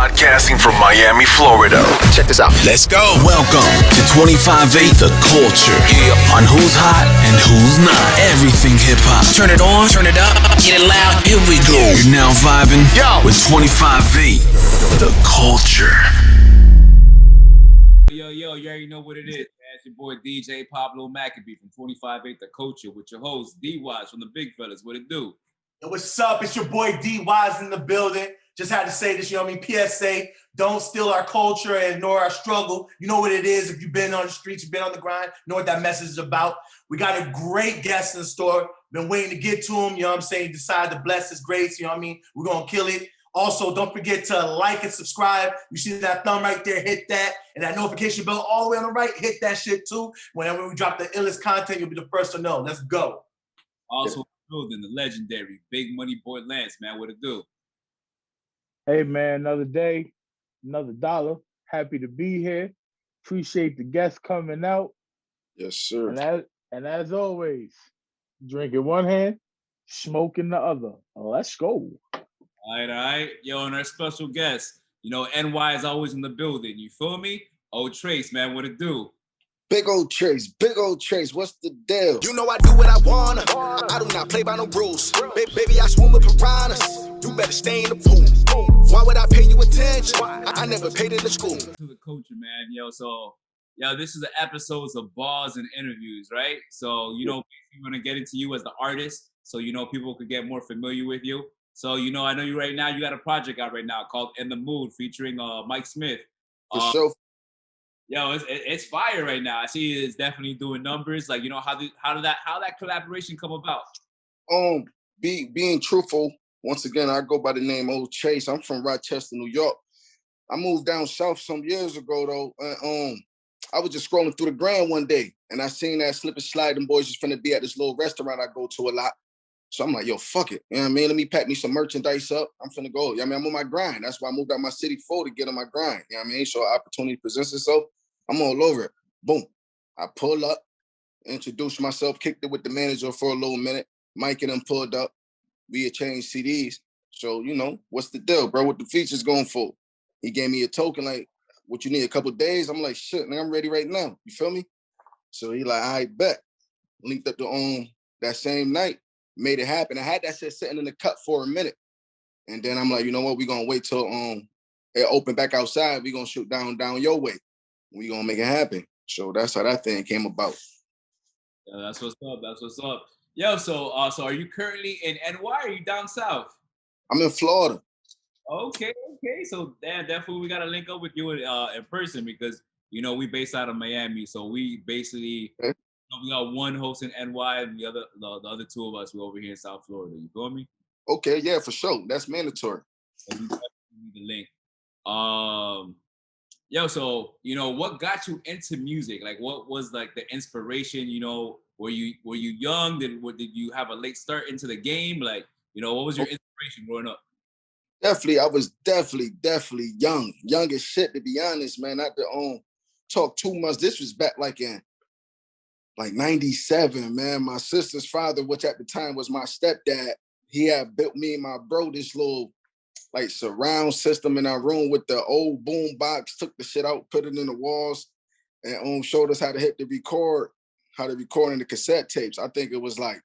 Broadcasting from Miami, Florida. Check this out. Let's go. Welcome to 25-8 The Culture. Yeah. On who's hot and who's not. Everything hip-hop. Turn it on, turn it up, get it loud. Here we go. You're now vibing with 25-8 The Culture. Yo, you already know what it is, man. It's your boy DJ Pablo McAbee from 25-8 The Culture with your host D-Wise from the Big Fellas. What it do? Yo, what's up? It's your boy D-Wise in the building. Just had to say this, you know what I mean? PSA, don't steal our culture and ignore our struggle. You know what it is. If you've been on the streets, you've been on the grind, you know what that message is about. We got a great guest in the store. Been waiting to get to him, you know what I'm saying? Decide to bless his grace, you know what I mean? We're going to kill it. Also, don't forget to like and subscribe. You see that thumb right there, hit that. And that notification bell all the way on the right, hit that shit too. Whenever we drop the illest content, you'll be the first to know. Let's go. Also, building the legendary Big Money Boy Lance, man. What it do? Hey, man, another day, another dollar. Happy to be here. Appreciate the guests coming out. Yes, sir. And as always, drink in one hand, smoke in the other. Let's go. All right. Yo, and our special guest, you know, NY is always in the building. You feel me? OTRACE, man. What it do? Big old Trace, what's the deal? You know I do what I wanna. I do not play by no rules. Baby, I swim with piranhas. You better stay in the pool. Why would I pay you attention? I never paid in the school. To the culture, man. Yo, this is the episodes of bars and interviews, right? So, you know, we're gonna get into you as the artist, so you know people could get more familiar with you. So, you know, I know you right now. You got a project out right now called "In the Mood" featuring Mike Smith. For sure. Yo, it's fire right now. I see it's definitely doing numbers. Like, you know, how that collaboration come about? Being truthful, once again, I go by the name Old Chase. I'm from Rochester, New York. I moved down south some years ago though. I was just scrolling through the gram one day and I seen that Slip and Slide, them boys just finna be at this little restaurant I go to a lot. So I'm like, yo, fuck it. You know what I mean? Let me pack me some merchandise up. I'm finna go. You know what I mean? I'm on my grind. That's why I moved out my city to get on my grind. You know what I mean? So opportunity presents itself. I'm all over it. Boom. I pull up, introduced myself, kicked it with the manager for a little minute. Mike and them pulled up. We had changed CDs. So, you know, what's the deal, bro? What the features going for? He gave me a token, like, what you need, a couple days? I'm like, shit, man, I'm ready right now. You feel me? So he like, I bet. Linked up to that same night, made it happen. I had that shit sitting in the cut for a minute. And then I'm like, you know what? We're gonna wait till it open back outside. We're gonna shoot down your way. We gonna make it happen. So that's how that thing came about. Yeah, that's what's up. Yo, so are you currently in NY or are you down south? I'm in Florida. Okay. So definitely we gotta link up with you in person because you know we based out of Miami. So we basically we got one host in NY and the other two of us we're over here in South Florida. You feel me? Okay, yeah, for sure. That's mandatory. So we definitely need the link. Yo, so you know what got you into music? Like, what was like the inspiration? You know, were you young? Did you have a late start into the game? Like, you know, what was your inspiration growing up? Definitely, I was definitely young as shit, to be honest, man. Not to talk too much. This was back like in 97, man. My sister's father, which at the time was my stepdad, he had built me and my bro this little like surround system in our room with the old boom box, took the shit out, put it in the walls, and showed us how to record in the cassette tapes. I think it was like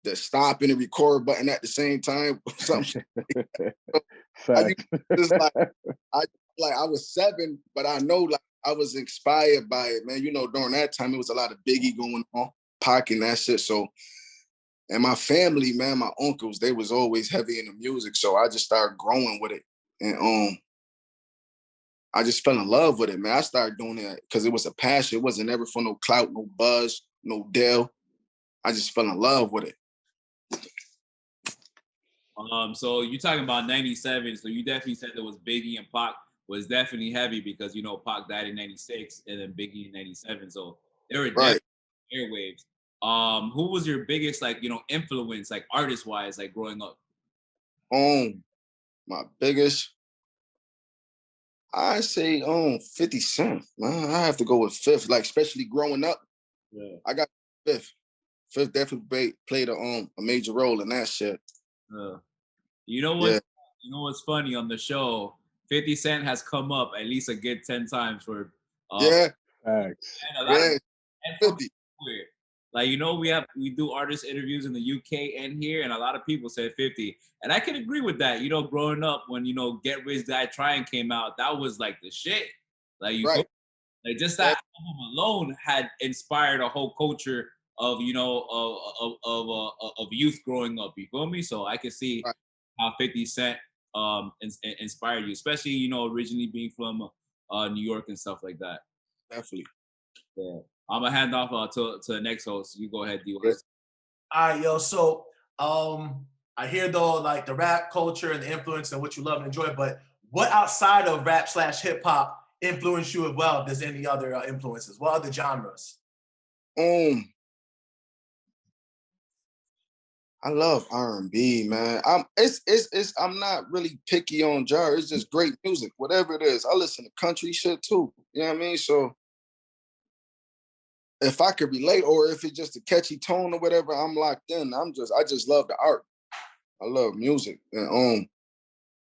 the stop and the record button at the same time. Something. I was 7, but I know like I was inspired by it, man. You know, during that time it was a lot of Biggie going on, Pac and that shit. So. And my family, man, my uncles, they was always heavy in the music. So I just started growing with it. And I just fell in love with it, man. I started doing it because it was a passion. It wasn't ever for no clout, no buzz, no deal. I just fell in love with it. So you're talking about 97. So you definitely said there was Biggie and Pac was definitely heavy because, you know, Pac died in 96 and then Biggie in 97. So they were definitely airwaves. Who was your biggest, like, you know, influence, like artist wise, like growing up? My biggest, I say 50 Cent, man. I have to go with Fifth, like especially growing up. Yeah. I got Fifth. Fifth definitely played a major role in that shit. You know what? You know what's funny on the show? 50 Cent has come up at least a good 10 times for yeah. Thanks. And a lot Yeah. of, and from 50. everywhere. Like, you know, we do artist interviews in the UK and here, and a lot of people said 50. And I can agree with that. You know, growing up when, you know, Get Rich Die Trying came out, that was like the shit. Like, you Right. like just that album alone had inspired a whole culture of, you know, of youth growing up. You feel me? So I can see how 50 Cent inspired you, especially, you know, originally being from New York and stuff like that. Definitely. Yeah. I'm gonna hand off to the next host. You go ahead, D. All right, yo. So I hear though like the rap culture and the influence and what you love and enjoy, but what outside of rap / hip hop influenced you as well? If there's any other influences, what other genres? I love R&B, man. I'm not really picky on genre. It's just great music, whatever it is. I listen to country shit too. You know what I mean? So if I could relate, or if it's just a catchy tone or whatever, I'm locked in. I just love the art. I love music. And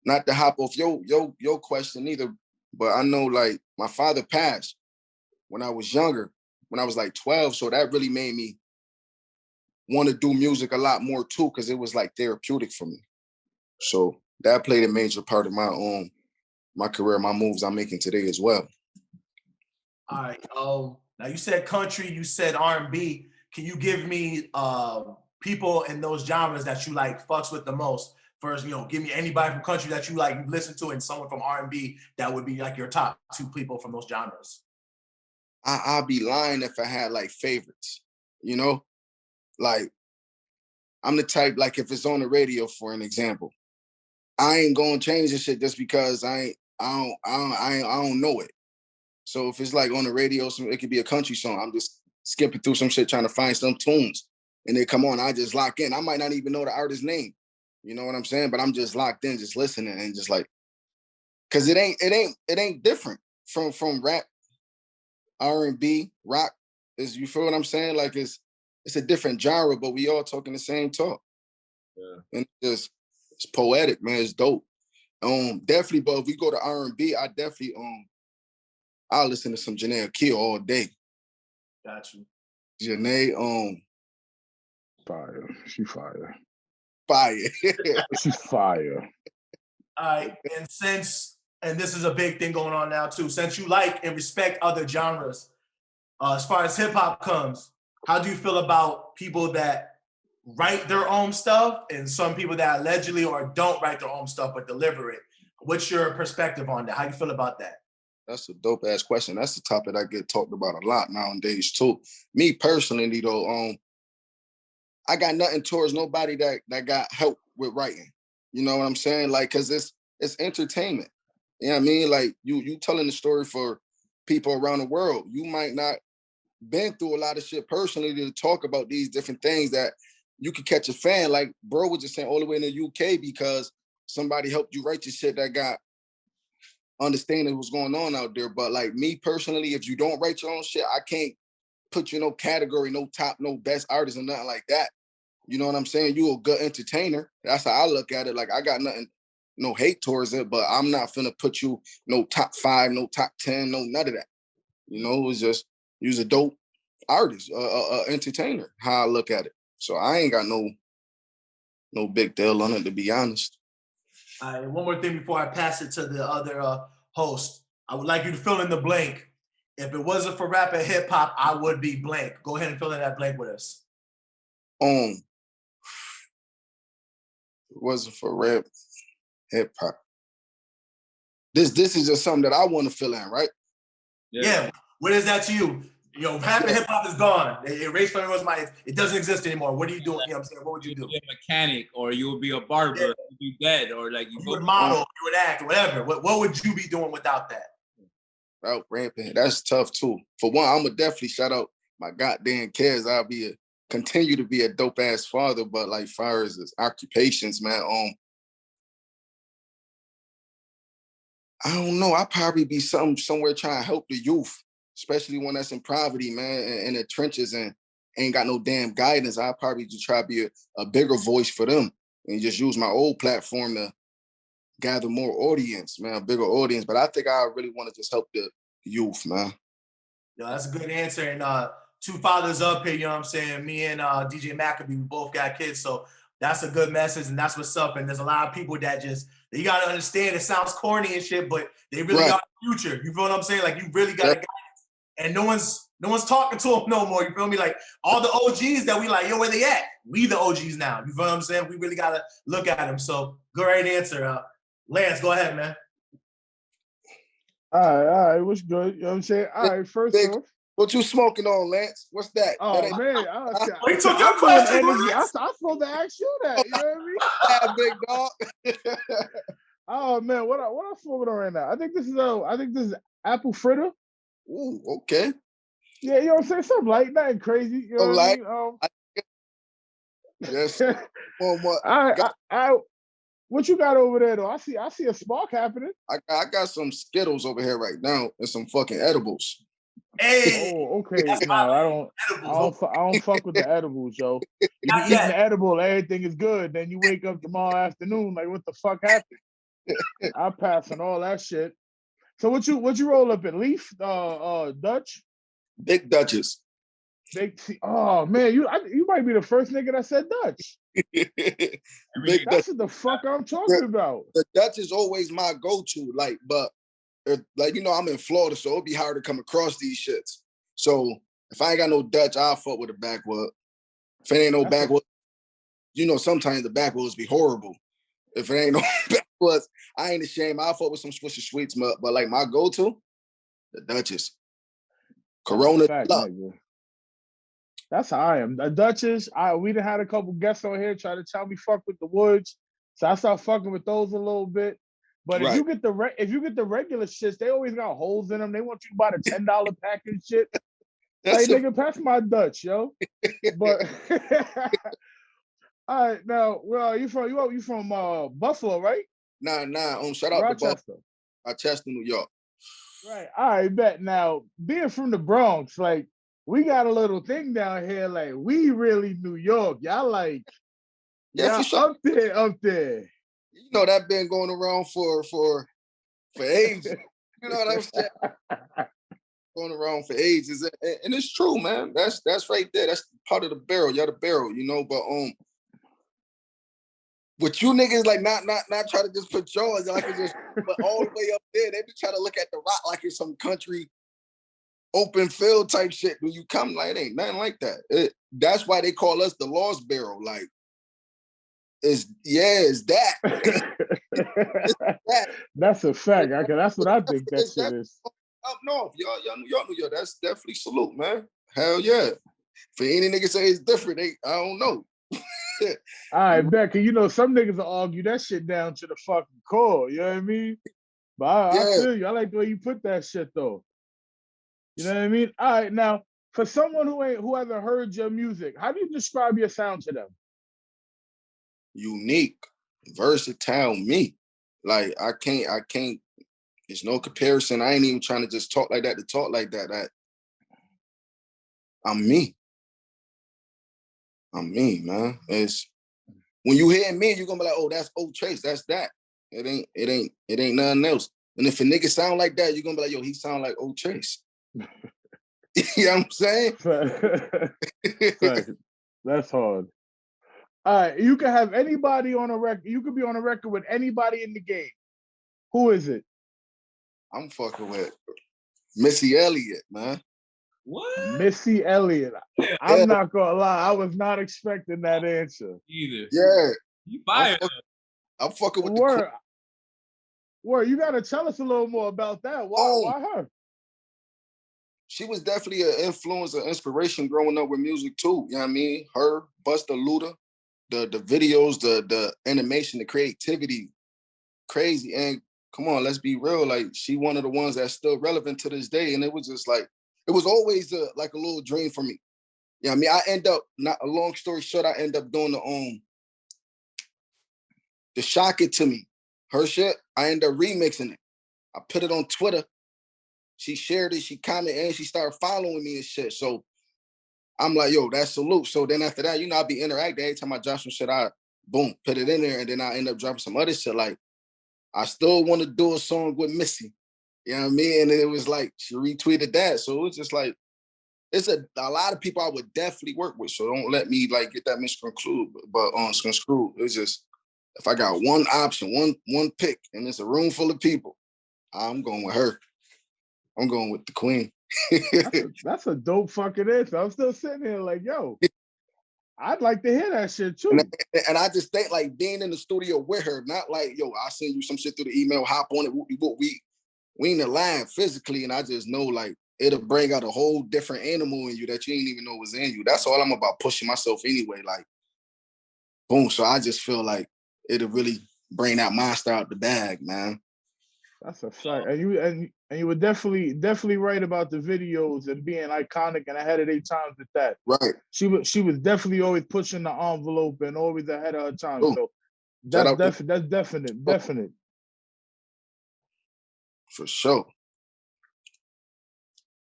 not to hop off your question either, but I know like my father passed when I was younger, when I was like 12. So that really made me want to do music a lot more too, because it was like therapeutic for me. So that played a major part of my career, my moves I'm making today as well. All right. Now you said country, you said R&B. Can you give me people in those genres that you like fucks with the most? First, you know, give me anybody from country that you like you listen to, and someone from R&B that would be like your top 2 people from those genres. I'll be lying if I had like favorites, you know? Like, I'm the type, like if it's on the radio, for an example, I ain't gonna change the shit just because I don't know it. So if it's like on the radio, it could be a country song. I'm just skipping through some shit trying to find some tunes, and they come on. I just lock in. I might not even know the artist's name. You know what I'm saying? But I'm just locked in, just listening, and just like, cause it ain't different from rap, R&B, rock. Is, you feel what I'm saying? Like it's a different genre, but we all talking the same talk. Yeah. And it's poetic, man. It's dope. Definitely, but if we go to R&B, I definitely I'll listen to some Janae Akil all day. Got you. Janae, fire. She fire. Fire. She's fire. All right, and this is a big thing going on now too, since you like and respect other genres, as far as hip hop comes, how do you feel about people that write their own stuff and some people that allegedly or don't write their own stuff but deliver it? What's your perspective on that? How do you feel about that? That's a dope ass question. That's the topic I get talked about a lot nowadays too. Me personally though, I got nothing towards nobody that got help with writing. You know what I'm saying? Like, cause it's entertainment. You know what I mean? Like you telling the story for people around the world. You might not been through a lot of shit personally to talk about these different things that you could catch a fan. Like bro was just saying all the way in the UK because somebody helped you write your shit that got understanding what's going on out there. But like me personally, if you don't write your own shit, I can't put you in no category, no top, no best artist or nothing like that. You know what I'm saying? You a good entertainer. That's how I look at it. Like I got nothing, no hate towards it, but I'm not finna put you no top 5, no top 10, no none of that. You know, it was just, you's a dope artist, entertainer, how I look at it. So I ain't got no big deal on it, to be honest. All right, one more thing before I pass it to the other host. I would like you to fill in the blank. If it wasn't for rap and hip hop, I would be blank. Go ahead and fill in that blank with us. It wasn't for rap, hip hop. This is just something that I want to fill in, right? Yeah. What is that to you? You know, rap and hip hop is gone. Erased from your mind. It doesn't exist anymore. What are you doing? You know what I'm saying? What would you do? You'll be a mechanic, or you'll be a barber. Yeah. You'll be dead, or like you would model, you would act, whatever. What would you be doing without that? Out ramping. That's tough too. For one, I'm gonna definitely shout out my goddamn kids. I'll continue to be a dope ass father, but like far as his occupations, man, I don't know. I'll probably be somewhere trying to help the youth, especially one that's in poverty, man, in the trenches and ain't got no damn guidance. I'll probably just try to be a bigger voice for them and just use my old platform to gather more audience, man, a bigger audience. But I think I really want to just help the youth, man. Yo, that's a good answer. And two fathers up here, you know what I'm saying? Me and DJ Maccabee, we both got kids. So that's a good message, and that's what's up. And there's a lot of people that you got to understand, it sounds corny and shit, but they really got the future. You feel what I'm saying? Like, you really got to and no one's talking to them no more. You feel me? Like, all the OGs that we like, yo, where they at? We the OGs now. You feel what I'm saying? We really got to look at them. So great answer. Lance, go ahead, man. All right, what's good? You know what I'm saying? All right, first off. What you smoking on, Lance? What's that? Oh, that man. You took your question, I'm supposed to ask you that. You know what I mean? Yeah, big dog. Oh, man, what I'm smoking on right now? I think this is apple fritter. Ooh, okay. Yeah, you know what I'm saying? Something light, nothing crazy. You know what I mean? Yes. What you got over there though? I see a spark happening. I got some Skittles over here right now and some fucking edibles. Hey. Oh, okay. No, I don't fuck with the edibles, yo. You be eating the edible, everything is good. Then you wake up tomorrow afternoon, like, what the fuck happened? I pass on all that shit. So what you roll up in? Leaf? Dutch? Big Dutches. Oh man, you might be the first nigga that said Dutch. That's what the fuck I'm talking about. The Dutch is always my go-to, but I'm in Florida, so it'll be hard to come across these shits. So if I ain't got no Dutch, I'll fuck with a backwood. If it ain't no backwood, sometimes the backwoods be horrible. If it ain't no backwoods, I ain't ashamed. I'll fuck with some Swisher Sweets, but like my go-to, the Dutchess. Corona. That's how I am. The Dutchess, we done had a couple guests on here try to tell me fuck with the woods, so I start fucking with those a little bit. But if you get the regular shits, they always got holes in them. They want you to buy the $10 pack and shit. Like, nigga, pass my Dutch, yo. But all right, now, well, you from Buffalo, right? Nah. Shout out Rochester. To Rochester, New York. Right. All right, bet. Now, being from the Bronx, like, we got a little thing down here, like, we really New York. Y'all like, for sure. Up there. You know that been going around for ages. You know what I'm saying? Going around for ages, and it's true, man. That's right there. That's part of the barrel. Y'all the barrel, But with you niggas, like, not try to just put yours, like, just but all the way up there. They be trying to look at the rock like it's some country open field type shit. When you come, like, it ain't nothing like that. That's why they call us the Lost Barrel. Like, it's that. It's that. That's a fact. Okay, that's what I think that shit is. Up north, y'all New York. That's definitely salute, man. Hell yeah. For any nigga say it's different, I don't know. All right, Becky, some niggas will argue that shit down to the fucking core. You know what I mean? But I feel you. I like the way you put that shit, though. You know what I mean? All right, now, for someone who hasn't heard your music, how do you describe your sound to them? Unique, versatile, me. Like, I can't. There's no comparison. I ain't even trying to just talk like that to talk like that. I'm me. I'm me, man. It's when you hear me, you're gonna be like, oh, that's OTRACE. That's that. It ain't nothing else. And if a nigga sound like that, you're gonna be like, yo, he sound like OTRACE. You know what I'm saying? That's hard. All right, you can have anybody on a record. You could be on a record with anybody in the game. Who is it? I'm fucking with Missy Elliott, man. What? Missy Elliott. I'm not gonna lie, I was not expecting that answer. Either. Yeah. You fired. I'm fucking with Word, you gotta tell us a little more about that. Why her? She was definitely an influence, an inspiration growing up with music too. You know what I mean? Her, Busta Luda, the videos, the animation, the creativity, crazy. And come on, let's be real. Like, she one of the ones that's still relevant to this day. And it was just like, it was always like a little dream for me. Yeah, you know I end up, not a long story short, I end up doing the Shock It To Me. Her shit, I end up remixing it. I put it on Twitter. She shared it, she commented, and she started following me and shit. So I'm like, yo, that's salute. So then after that, I'll be interacting. Every time I drop some shit, I boom, put it in there, and then I end up dropping some other shit. Like, I still want to do a song with Missy. You know what I mean? And it was like, she retweeted that. So it was just like, it's a lot of people I would definitely work with. So don't let me like get that misconstrued. But misconstrued. It's just, if I got one option, one pick, and it's a room full of people, I'm going with her. I'm going with the queen. That's a dope fucking answer. I'm still sitting here like, yo, I'd like to hear that shit too. And I just think like being in the studio with her, not like, yo, I'll send you some shit through the email, hop on it. We in the lab physically, and I just know like it'll bring out a whole different animal in you that you didn't even know was in you. That's all I'm about, pushing myself anyway. Like, boom. So I just feel like it'll really bring that monster out the bag, man. That's a fact. And you were definitely right about the videos and being iconic and ahead of their times with that. Right. She was definitely always pushing the envelope and always ahead of her time. Ooh. So that's definite. For sure.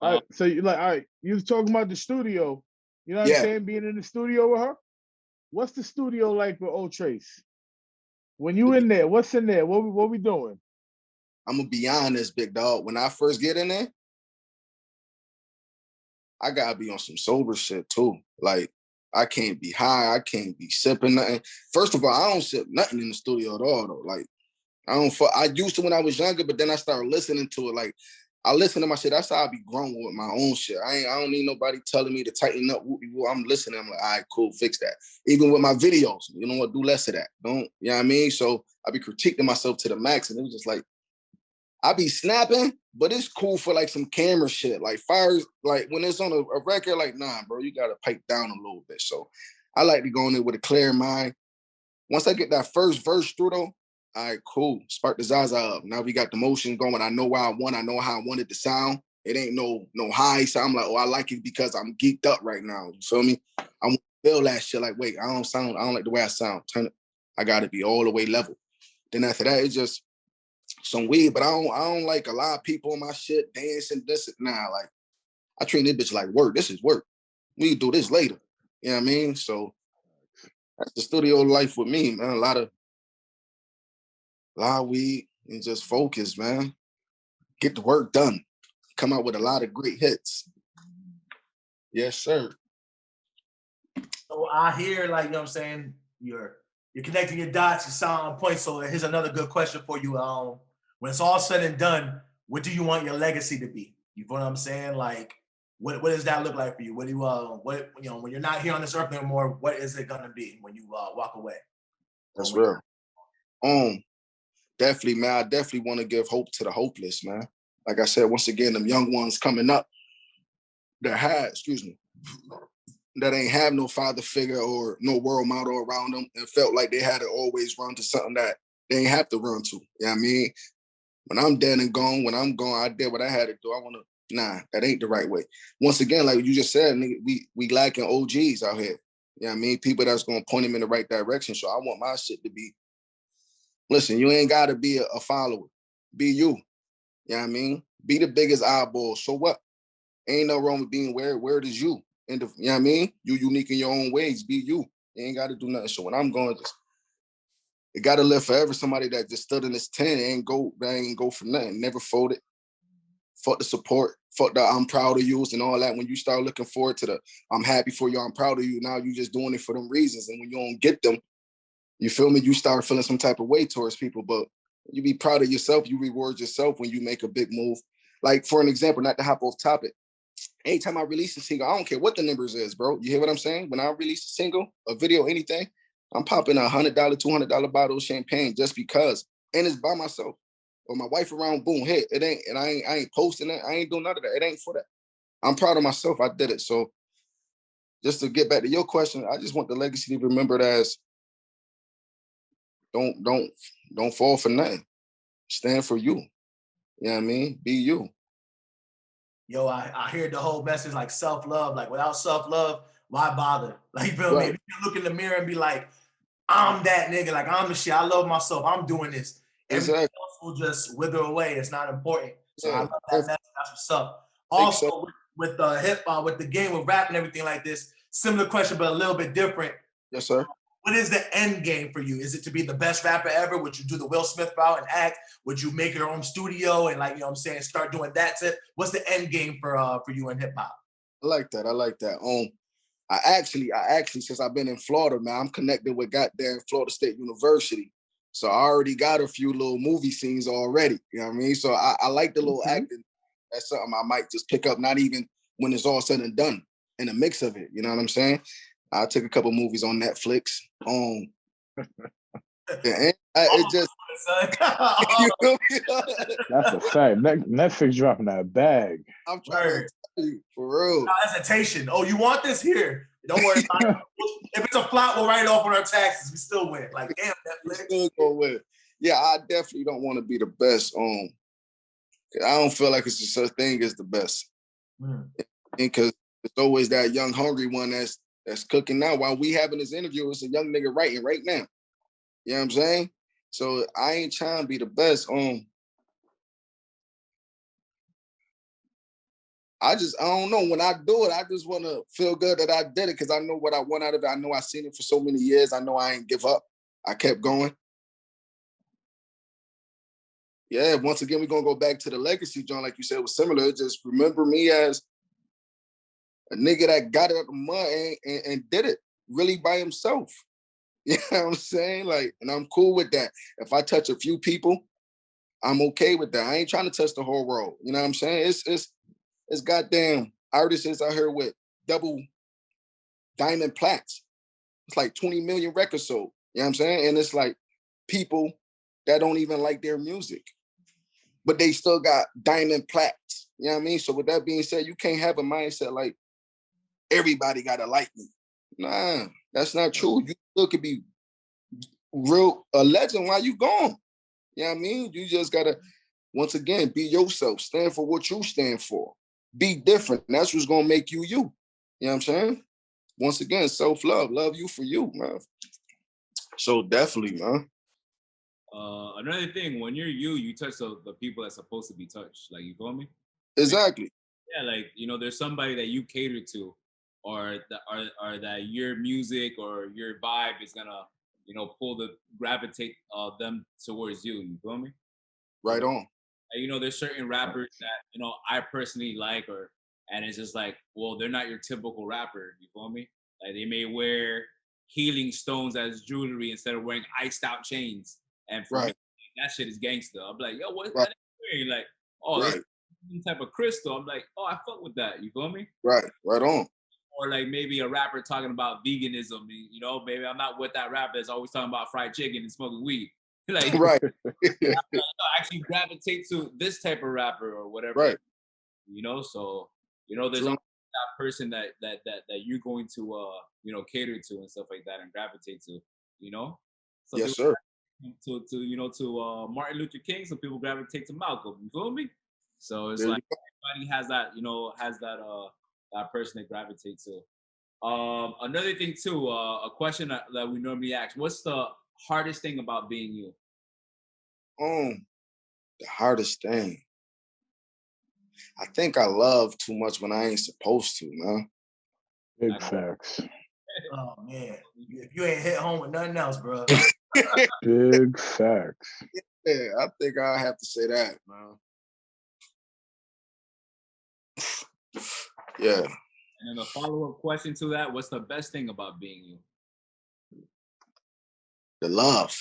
All right. So you was talking about the studio. You know what I'm saying? Being in the studio with her. What's the studio like with OTRACE? When you in there, what's in there? What we doing? I'm gonna be honest, big dog. When I first get in there, I gotta be on some sober shit too. Like, I can't be high. I can't be sipping nothing. First of all, I don't sip nothing in the studio at all, though. Like, I used to when I was younger, but then I started listening to it. Like, I listen to my shit. That's how I be growing with my own shit. I don't need nobody telling me to tighten up. I'm listening. I'm like, all right, cool, fix that. Even with my videos, you know what? Do less of that. Don't, you know what I mean? So I be critiquing myself to the max, and it was just like, I be snapping, but it's cool for like some camera shit. Like fires, like when it's on a record, like, nah, bro, you gotta pipe down a little bit. So I like to go in there with a clear mind. Once I get that first verse through though, all right, cool. Spark the Zaza up. Now we got the motion going. I know where I want. I know how I want it to sound. It ain't no high. So I'm like, oh, I like it because I'm geeked up right now. You feel me? I want to feel that shit. Like, wait, I don't like the way I sound. Turn it. I got to be all the way level. Then after that, it's just some weed. But I don't like a lot of people on my shit dancing. Nah, like I treat this bitch like work. This is work. We do this later. You know what I mean? So that's the studio life with me, man. A lot of weed and just focus, man. Get the work done. Come out with a lot of great hits. Yes, sir. So I hear, like, you know what I'm saying, you're connecting your dots, you sound on point. So here's another good question for you. When it's all said and done, what do you want your legacy to be? You know what I'm saying? Like, what does that look like for you? What do you when you're not here on this earth anymore, what is it gonna be when you walk away? That's real. Definitely, man. I definitely want to give hope to the hopeless, man. Like I said, once again, them young ones coming up that ain't have no father figure or no role model around them and felt like they had to always run to something that they ain't have to run to. You know what I mean? When I'm dead and gone, when I'm gone, I did what I had to do. That ain't the right way. Once again, like you just said, nigga, we lacking OGs out here. You know what I mean? People that's going to point them in the right direction. So I want my shit to be, listen, you ain't got to be a follower. Be you. You know what I mean? Be the biggest eyeball. So what? Ain't no wrong with being where it is you. You know what I mean? You unique in your own ways. Be you. You ain't got to do nothing. So when I'm going, it got to live forever. Somebody that just stood in this tent ain't go for nothing. Never folded. Fuck the support. Fuck the I'm proud of you and all that. When you start looking forward to the I'm happy for you, I'm proud of you, now you just doing it for them reasons. And when you don't get them, you feel me? You start feeling some type of way towards people. But you be proud of yourself. You reward yourself when you make a big move. Like, for an example, not to hop off topic, anytime I release a single, I don't care what the numbers is, bro. You hear what I'm saying? When I release a single, a video, anything, I'm popping $100, $200 bottle of champagne just because. And it's by myself. Or my wife around, boom, hit. It ain't, and I ain't posting it. I ain't doing none of that. It ain't for that. I'm proud of myself. I did it. So just to get back to your question, I just want the legacy to be remembered as don't fall for nothing. Stand for you. You know what I mean? Be you. Yo, I hear the whole message like self-love. Like, without self-love, why bother? Like, you feel me? If you look in the mirror and be like, I'm that nigga, like I'm the shit, I love myself, I'm doing this. Everything else will just wither away. It's not important. So I love that message. That's what's up. Also, with the hip hop, with the game, with rap and everything like this, similar question, but a little bit different. Yes, sir. What is the end game for you? Is it to be the best rapper ever? Would you do the Will Smith route and act? Would you make your own studio and, like, you know what I'm saying, start doing that? What's the end game for you in hip hop? I like that. I actually, since I've been in Florida, man, I'm connected with goddamn Florida State University. So I already got a few little movie scenes already. You know what I mean? So I like the little acting. That's something I might just pick up, not even when it's all said and done, in the mix of it. You know what I'm saying? I took a couple movies on Netflix. It just That's a fact. Netflix dropping that bag. I'm trying to tell you, for real. No hesitation. Oh, you want this here? Don't worry about it. If it's a flop, we'll write it off on our taxes. We still win. Like, damn, Netflix. Still go with. Yeah, I definitely don't want to be the best. I don't feel like it's a such thing as the best. Because there's always that young, hungry one that's cooking now. While we having this interview, it's a young nigga writing right now. You know what I'm saying? So I ain't trying to be the best. I don't know. When I do it, I just want to feel good that I did it because I know what I want out of it. I know I've seen it for so many years. I know I ain't give up. I kept going. Yeah, once again, we're going to go back to the legacy, John, like you said, was similar. Just remember me as a nigga that got it out the mud and did it really by himself. You know what I'm saying? Like, and I'm cool with that. If I touch a few people, I'm okay with that. I ain't trying to touch the whole world. You know what I'm saying? It's goddamn artists out here with double diamond plaques. It's like 20 million records sold. You know what I'm saying? And it's like people that don't even like their music, but they still got diamond plaques. You know what I mean? So with that being said, you can't have a mindset like everybody gotta like me. Nah, that's not true. You still could be a legend while you gone. You know what I mean? You just gotta, once again, be yourself. Stand for what you stand for. Be different. And that's what's gonna make you you. You know what I'm saying? Once again, self-love. Love you for you, man. So definitely, man. Another thing, when you're you touch the people that's supposed to be touched. Like, you feel me? Exactly. Yeah, like, you know, there's somebody that you cater to, or that your music or your vibe is gonna, you know, gravitate them towards you. You feel me? Right on. And, you know, there's certain rappers that, you know, I personally like, and it's just like, well, they're not your typical rapper. You feel me? Like, they may wear healing stones as jewelry instead of wearing iced out chains. And for me, that shit is gangster. I'm like, yo, what's that wearing? Like, oh, that's some type of crystal. I'm like, oh, I fuck with that. You feel me? Right on. Or like maybe a rapper talking about veganism. You know, maybe I'm not with that rapper that's always talking about fried chicken and smoking weed. Like, right. I actually gravitate to this type of rapper or whatever. Right. You know, so, you know, there's always that person that you're going to you know, cater to and stuff like that and gravitate to, you know? So yes, sir. To you know, to Martin Luther King, some people gravitate to Malcolm. You feel me? So it's like everybody has that, you know, that person to gravitate to. Another thing too, a question that we normally ask: what's the hardest thing about being you? The hardest thing. I think I love too much when I ain't supposed to, man. Big facts. Oh man, if you ain't hit home with nothing else, bro. Big facts. Yeah, I think I have to say that, man. Yeah. And then a follow-up question to that: what's the best thing about being you? The love.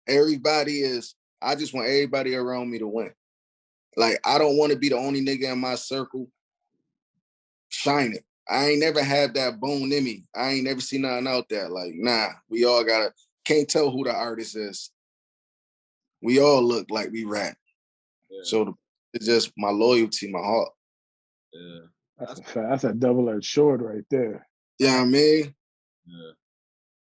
Everybody is. I just want everybody around me to win. Like, I don't want to be the only nigga in my circle shining. I ain't never had that bone in me. I ain't never seen nothing out there. Like, nah, we all can't tell who the artist is. We all look like we rap. Yeah. So it's just my loyalty, my heart. Yeah. That's a double-edged sword right there. Yeah, you know what I mean? Yeah.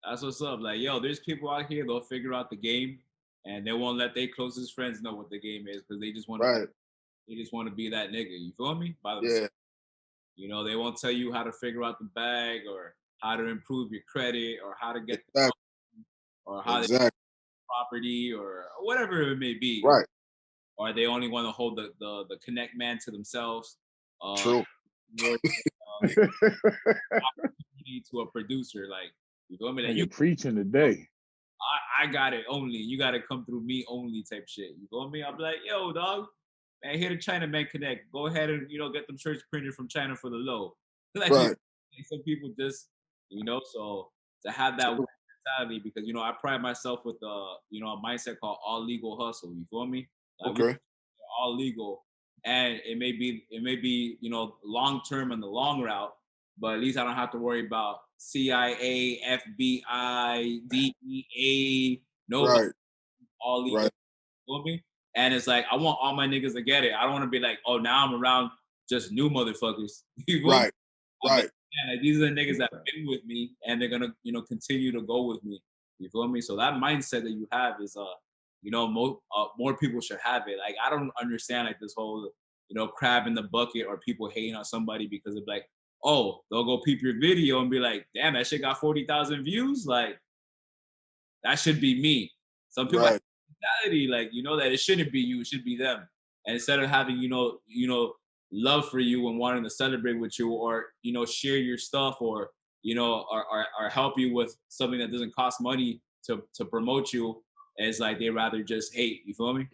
That's what's up. Like, yo, there's people out here, they'll figure out the game and they won't let their closest friends know what the game is because they just want to be that nigga. You feel me? By themselves. Yeah. You know, they won't tell you how to figure out the bag or how to improve your credit or how to get the money, or how to get property or whatever it may be. Right. Or they only want to hold the connect man to themselves. True. to a producer, like, you feel me? That you're preaching today. I got it only. You got to come through me only type shit. You feel me? I'm like, yo, dog, man, here to China Man Connect. Go ahead and, get them shirts printed from China for the low. Like, right. Some people just, so to have that mentality, because, I pride myself with a mindset called all legal hustle. You feel me? Like, okay. All legal. And it may be, long term in the long route, but at least I don't have to worry about CIA, FBI, DEA, nobody, right. all legal. Right. You feel me? And it's like, I want all my niggas to get it. I don't want to be like, oh, now I'm around just new motherfuckers. You feel right. me? Right. Like, these are the niggas that have been with me, and they're gonna, continue to go with me. You feel me? So that mindset that you have is, more people should have it. Like, I don't understand like this whole, crab in the bucket or people hating on somebody because of like, oh, they'll go peep your video and be like, damn, that shit got 40,000 views. Like, that should be me. Some people have mentality, like, that it shouldn't be you, it should be them. And instead of having, love for you and wanting to celebrate with you, or, share your stuff, or, or help you with something that doesn't cost money to promote you, it's like they rather just hate. You feel me?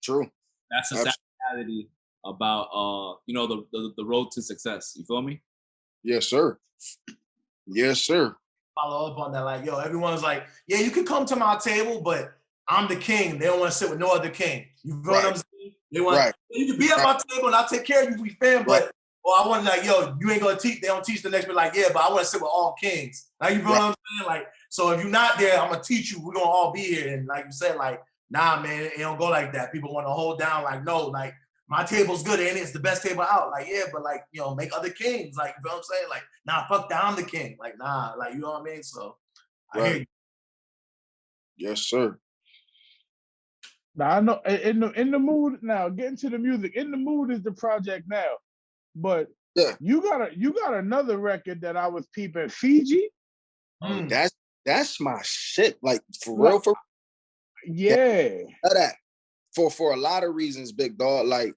True. That's the sad reality about the road to success. You feel me? Yes, sir. Yes, sir. Follow up on that, like, yo, everyone's like, yeah, you can come to my table, but I'm the king. They don't want to sit with no other king. You feel what I'm saying? They want you can be at my table and I'll take care of you, we fam, but I want to, like, yo, you ain't gonna teach. They don't teach the next, but like, yeah, but I want to sit with all kings. Like, you feel what I'm saying? Like, so if you're not there, I'm gonna teach you. We're gonna all be here. And like you said, like, nah, man, it don't go like that. People want to hold down, like, no, like, my table's good and it's the best table out. Like, yeah, but like, make other kings. Like, you know what I'm saying? Like, nah, fuck that, I'm the king. Like, nah, like, you know what I mean? So I hear you. Yes, sir. Now I know in the mood now, getting to the music. In the mood is the project now. But you got another record that I was peeping, Fiji. That's my shit. Like, for real, yeah. That for a lot of reasons, big dog. Like,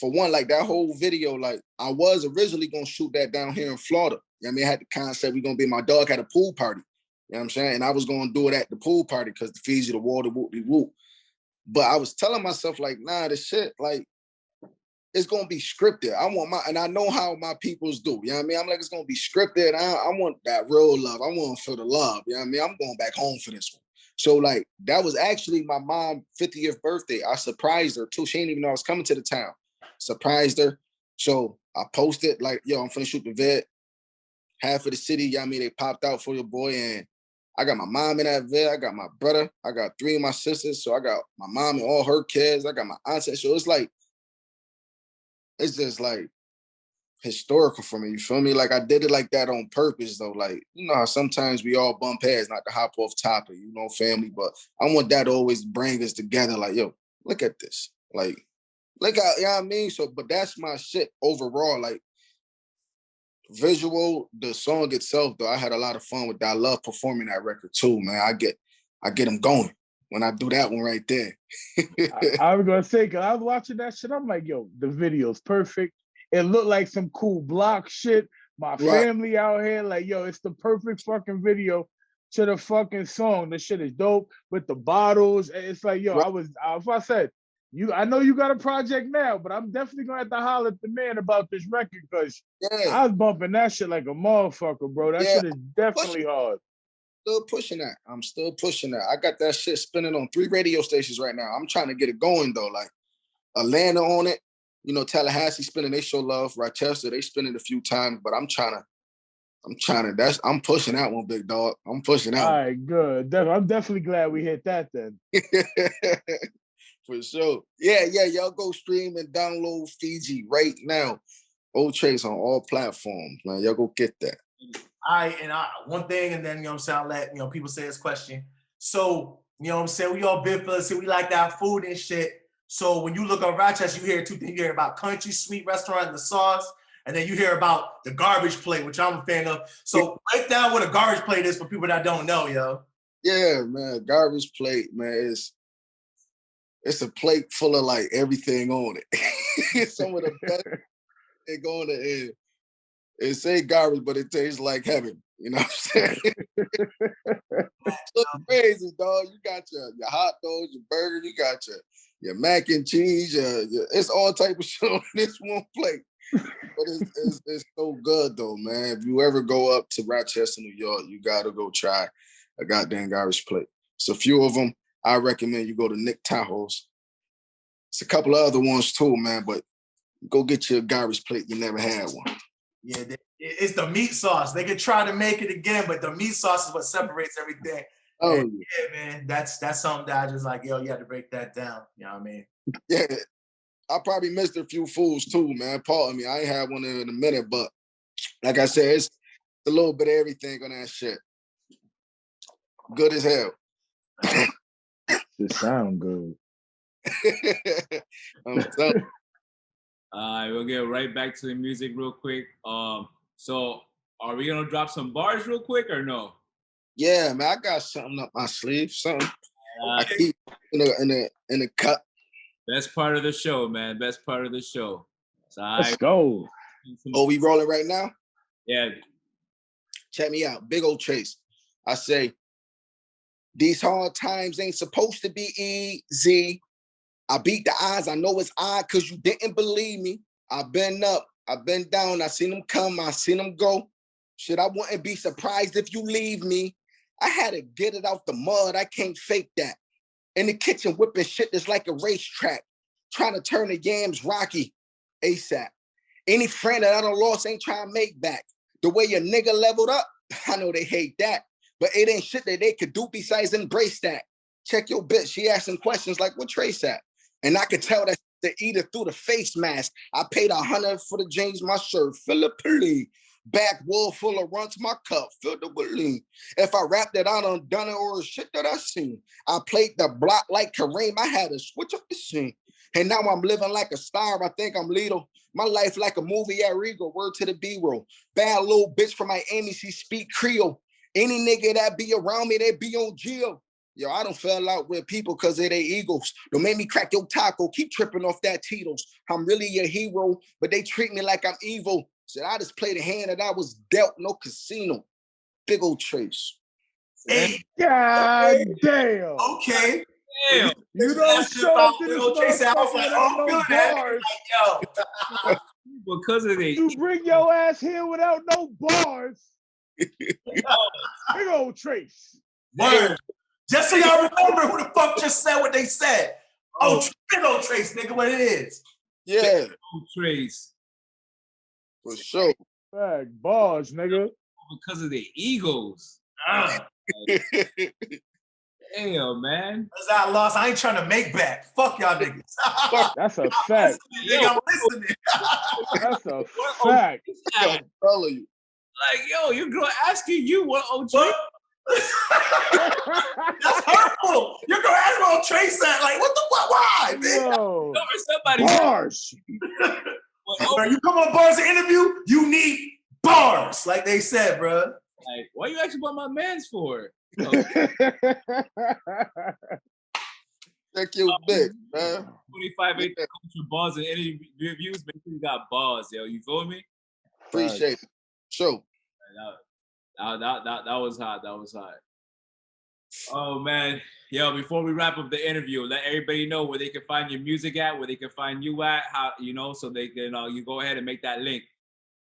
for one, like, that whole video, like, I was originally gonna shoot that down here in Florida. You know what I mean? I had the concept, my dog had a pool party. You know what I'm saying? And I was gonna do it at the pool party because the Fiji, the water, whoop-de-whoop. But I was telling myself, like, nah, this shit, like, it's gonna be scripted. And I know how my peoples do. You know what I mean? I'm like, it's gonna be scripted. I want that real love. I want to feel the love. You know what I mean? I'm going back home for this one. So, like, that was actually my mom's 50th birthday. I surprised her too. She didn't even know I was coming to the town. Surprised her. So I posted, like, yo, I'm finna shoot the vid. Half of the city, you know what I mean, they popped out for your boy. And I got my mom in that vid. I got my brother. I got 3 of my sisters. So I got my mom and all her kids. I got my aunts. So it's like, it's just like historical for me. You feel me? Like, I did it like that on purpose, though. Like, you know how sometimes we all bump heads, not to hop off topic, family. But I want that to always bring us together. Like, yo, look at this. Like, look out, you know what I mean? So, but that's my shit overall. Like, visual, the song itself, though, I had a lot of fun with that. I love performing that record too, man. I get them going when I do that one right there. I was gonna say, cause I was watching that shit. I'm like, yo, the video's perfect. It looked like some cool block shit. My family out here, like, yo, it's the perfect fucking video to the fucking song. The shit is dope with the bottles. It's like, yo, if I said, I know you got a project now, but I'm definitely gonna have to holler at the man about this record, because I was bumping that shit like a motherfucker, bro. That shit is definitely hard. I'm still pushing that. I got that shit spinning on 3 radio stations right now. I'm trying to get it going, though. Like, Atlanta on it, Tallahassee spinning, they show love. Rochester, they spinning a few times, but I'm pushing that one, big dog. I'm pushing that one. All right, good. I'm definitely glad we hit that then. For sure. Yeah, y'all go stream and download Fiji right now. OTRACE on all platforms, man. Y'all go get that. All right, and one thing, and then, I'm saying, I'll let, people say this question. So, what I'm saying, we all big fellas here, we like that food and shit. So when you look at Rochester, you hear 2 things. You hear about Country Sweet Restaurant and the sauce, and then you hear about the garbage plate, which I'm a fan of. So break down what a garbage plate is for people that don't know, yo. Yeah, man, garbage plate, man, it's a plate full of, like, everything on it. Some of the best thing on it is, It say garbage, but it tastes like heaven. You know what I'm saying? Look crazy, dog. You got your hot dogs, your burger, you got your mac and cheese, it's all type of shit on this one plate. But it's so good though, man. If you ever go up to Rochester, New York, you gotta go try a goddamn garbage plate. It's a few of them. I recommend you go to Nick Tahoe's. It's a couple of other ones too, man, but go get your garbage plate. You never had one. Yeah, it's the meat sauce. They could try to make it again, but the meat sauce is what separates everything. Oh, and, yeah, man. That's something that I just like, yo, you had to break that down. You know what I mean? Yeah. I probably missed a few foods too, man. Pardon me. I ain't had one in a minute, but like I said, it's a little bit of everything on that shit. Good as hell. It sound good. All right, we'll get right back to the music real quick. So are we gonna drop some bars real quick or no? Yeah, man, I got something up my sleeve. Something I keep in a cup. Best part of the show, man. Best part of the show. So let's go. Oh, we rolling right now? Yeah. Check me out. Big old Chase. I say, these hard times ain't supposed to be easy. I beat the odds. I know it's odd because you didn't believe me. I've been up. I've been down. I seen them come. I seen them go. Shit, I wouldn't be surprised if you leave me. I had to get it out the mud. I can't fake that. In the kitchen whipping shit that's like a racetrack, trying to turn the yams rocky ASAP. Any friend that I done lost ain't trying to make back. The way your nigga leveled up, I know they hate that. But it ain't shit that they could do besides embrace that. Check your bitch. She asking questions like, what Trace at? And I could tell that to eat it through the face mask. I paid $100 for the jeans, my shirt, Philippine. Backwood full of runs, my cup filled up with lean. If I rapped it, I done it or shit that I seen. I played the block like Kareem. I had to switch up the scene. And now I'm living like a star. I think I'm Lito. My life like a movie at Regal. Word to the B-roll. Bad little bitch from Miami. She speak Creole. Any nigga that be around me, they be on Geo. Yo, I don't fell out with people because of their egos. Don't make me crack your taco. Keep tripping off that Tito's. I'm really your hero, but they treat me like I'm evil. Said I just played a hand that I was dealt, no casino. Big old Trace. Hey, God damn. Okay. Damn. You don't show up to this motherfucker without no bars. Like, because of it. You bring your ass here without no bars. Big old Trace. Word. Just so y'all remember who the fuck just said what they said. Oh, big old Trace, nigga, what it is. Yeah. Big old Trace. For sure. Bag bars, nigga. Because of their egos. Damn, man. As I lost, I ain't trying to make back. Fuck y'all niggas. That's a fact. I'm listening. That's a fact. I'm telling you. Like, yo, your girl asking you what OJ. That's hurtful. Your girl asked me on Trace that. Like, what the fuck? Why? Yo. Somebody bars. When you come on bars to interview, you need bars, like they said, bro. Like, why you asking about my man's for? Check your dick, man. 25 8 culture bars and interviews, make sure you got bars, yo. You feel me? Appreciate it. Sure. That was hot. That was hot. Oh man, yo! Before we wrap up the interview, let everybody know where they can find your music at, where they can find you at, how so they can you go ahead and make that link.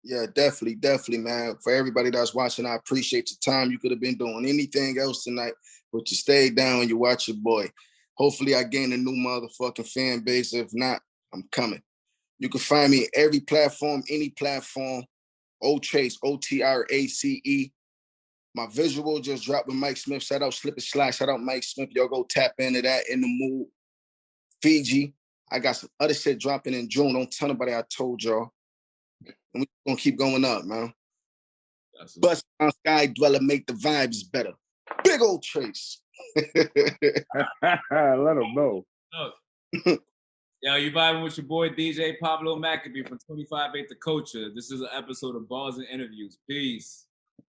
Yeah, definitely, man. For everybody that's watching, I appreciate your time. You could have been doing anything else tonight, but you stayed down and you watch your boy. Hopefully, I gain a new motherfucking fan base. If not, I'm coming. You can find me every platform, any platform. OTRACE, OTRACE. My visual just dropped with Mike Smith. Shout out Slip and Slide. Shout out Mike Smith. Y'all go tap into that. In the Mood. Fiji. I got some other shit dropping in June. Don't tell nobody I told y'all. And we're going to keep going up, man. Bust on Sky Dweller, make the vibes better. Big old Trace. Let them know. Yo, you vibing with your boy DJ Pablo McAbee from 25-8 The Culture. This is an episode of Bars and Interviews. Peace.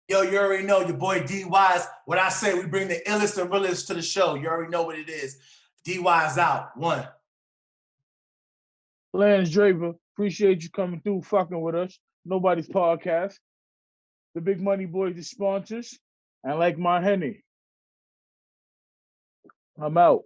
Yo, you already know your boy D-Wise. When I say we bring the illest and realest to the show, you already know what it is. D-Wise out. One. Lance Draper, appreciate you coming through, fucking with us. Nobody's podcast. The Big Money Boys is sponsors. And like my Henny. I'm out.